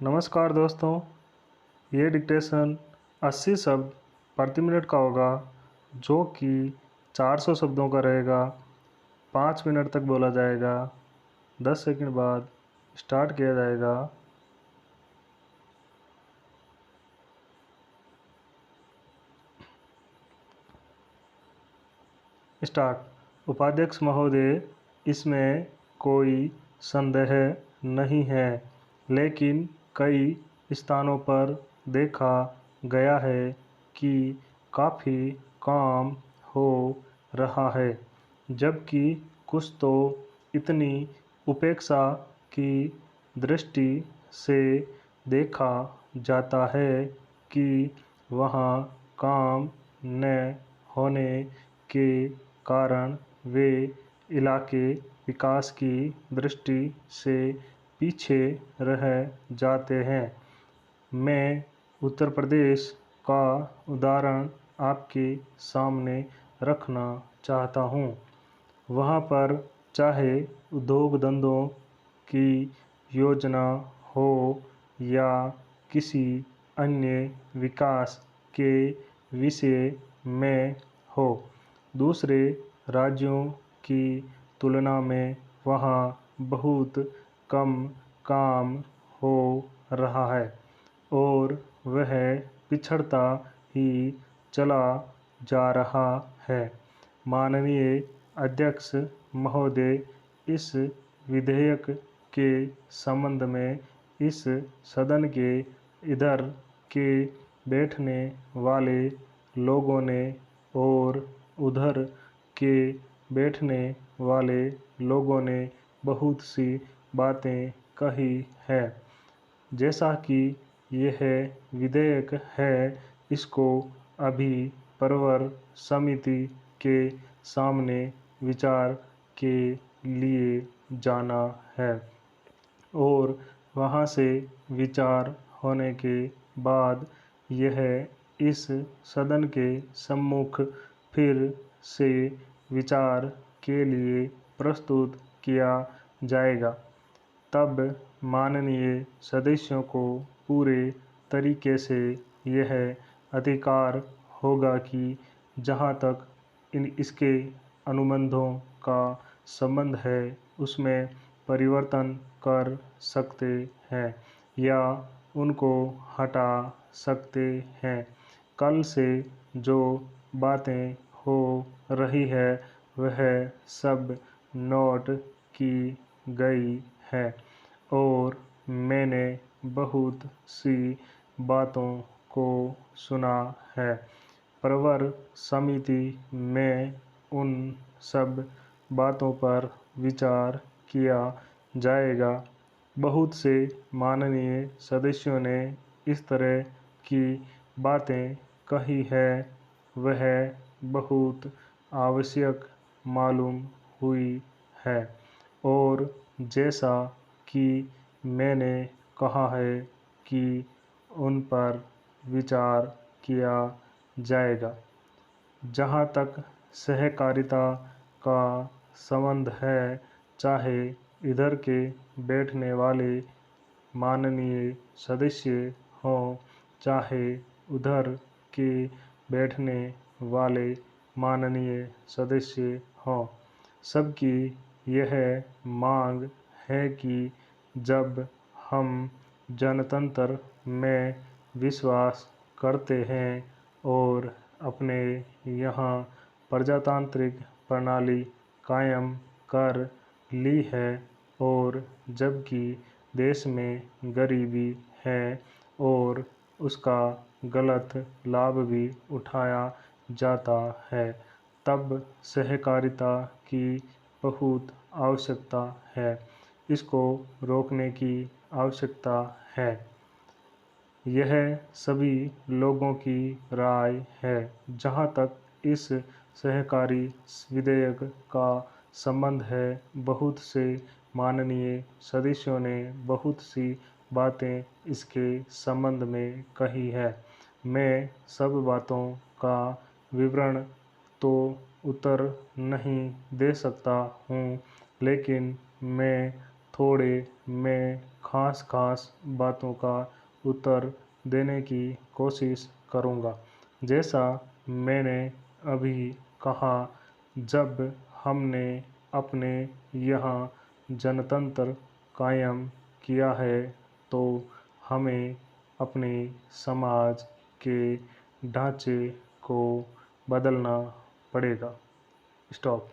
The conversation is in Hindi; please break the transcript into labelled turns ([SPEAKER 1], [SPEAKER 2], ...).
[SPEAKER 1] नमस्कार दोस्तों, ये डिक्टेशन 80 शब्द प्रति मिनट का होगा, जो कि 400 शब्दों का रहेगा। 5 मिनट तक बोला जाएगा। 10 सेकंड बाद स्टार्ट किया जाएगा। स्टार्ट। उपाध्यक्ष महोदय, इसमें कोई संदेह नहीं है, लेकिन कई स्थानों पर देखा गया है कि काफ़ी काम हो रहा है, जबकि कुछ तो इतनी उपेक्षा की दृष्टि से देखा जाता है कि वहाँ काम न होने के कारण वे इलाके विकास की दृष्टि से पीछे रह जाते हैं। मैं उत्तर प्रदेश का उदाहरण आपके सामने रखना चाहता हूँ। वहाँ पर चाहे उद्योग धंधों की योजना हो या किसी अन्य विकास के विषय में हो, दूसरे राज्यों की तुलना में वहाँ बहुत कम काम हो रहा है और वह पिछड़ता ही चला जा रहा है। माननीय अध्यक्ष महोदय, इस विधेयक के संबंध में इस सदन के इधर के बैठने वाले लोगों ने और उधर के बैठने वाले लोगों ने बहुत सी बातें कही है। जैसा कि यह विधेयक है, इसको अभी प्रवर समिति के सामने विचार के लिए जाना है और वहाँ से विचार होने के बाद यह इस सदन के सम्मुख फिर से विचार के लिए प्रस्तुत किया जाएगा। तब माननीय सदस्यों को पूरे तरीके से यह अधिकार होगा कि जहाँ तक इसके अनुबंधों का संबंध है, उसमें परिवर्तन कर सकते हैं या उनको हटा सकते हैं। कल से जो बातें हो रही है, वह सब नोट की गई है और मैंने बहुत सी बातों को सुना है। प्रवर समिति में उन सब बातों पर विचार किया जाएगा। बहुत से माननीय सदस्यों ने इस तरह की बातें कही है, वह बहुत आवश्यक मालूम हुई है और जैसा कि मैंने कहा है कि उन पर विचार किया जाएगा। जहाँ तक सहकारिता का संबंध है, चाहे इधर के बैठने वाले माननीय सदस्य हों, चाहे उधर के बैठने वाले माननीय सदस्य हों, सबकी यह मांग है कि जब हम जनतंत्र में विश्वास करते हैं और अपने यहाँ प्रजातांत्रिक प्रणाली कायम कर ली है और जबकि देश में गरीबी है और उसका गलत लाभ भी उठाया जाता है, तब सहकारिता की बहुत आवश्यकता है। इसको रोकने की आवश्यकता है। यह सभी लोगों की राय है। जहाँ तक इस सहकारी विधेयक का संबंध है, बहुत से माननीय सदस्यों ने बहुत सी बातें इसके संबंध में कही है। मैं सब बातों का विवरण तो उत्तर नहीं दे सकता हूँ, लेकिन मैं थोड़े में खास खास बातों का उत्तर देने की कोशिश करूँगा। जैसा मैंने अभी कहा, जब हमने अपने यहाँ जनतंत्र कायम किया है तो हमें अपने समाज के ढांचे को बदलना पड़ेगा। स्टॉप।